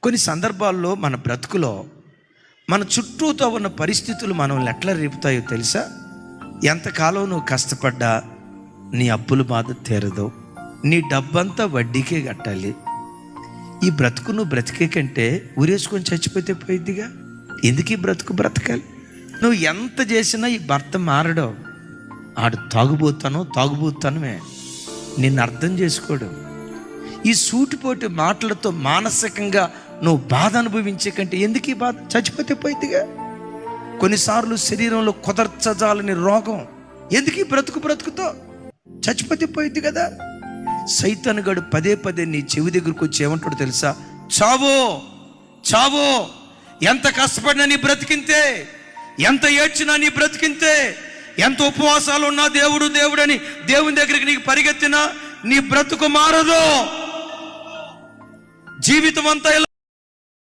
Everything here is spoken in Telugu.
కొన్ని సందర్భాల్లో మన బ్రతుకులో మన చుట్టూతో ఉన్న పరిస్థితులు మనల్ని ఎట్లా రేపుతాయో తెలుసా? ఎంతకాలం నువ్వు కష్టపడ్డా నీ అప్పుల బాధ తీరదు, నీ డబ్బంతా వడ్డీకే కట్టాలి. ఈ బ్రతుకు నువ్వు బ్రతికే కంటే ఊరేసుకొని చచ్చిపోతే పోయిద్దిగా. ఎందుకు ఈ బ్రతుకు బ్రతకాలి? నువ్వు ఎంత చేసినా ఈ భర్త మారడు. ఆడు తాగుబోతానమే నిన్ను అర్థం చేసుకోడు. ఈ సూటిపోటి మాటలతో మానసికంగా నువ్వు బాధ అనుభవించే కంటే ఎందుకు ఈ బాధ? చచ్చిపోతే పోయిద్దిగా. కొన్నిసార్లు శరీరంలో కుదర్చజాలని రోగం, ఎందుకు ఈ బ్రతుకుతో? చచ్చిపోతే పోయిద్ది కదా. సైతానుగాడు పదే నీ చెవి దగ్గరకు వచ్చి ఏమంటాడు తెలుసా? చావో, ఎంత కష్టపడినా నీ బ్రతికింతే, ఎంత ఏడ్చినా నీ బ్రతికింతే, ఎంత ఉపవాసాలు ఉన్నా దేవుడు అని దేవుని దగ్గరికి నీకు పరిగెత్తినా నీ బ్రతుకు మారదు. జీవితం అంతా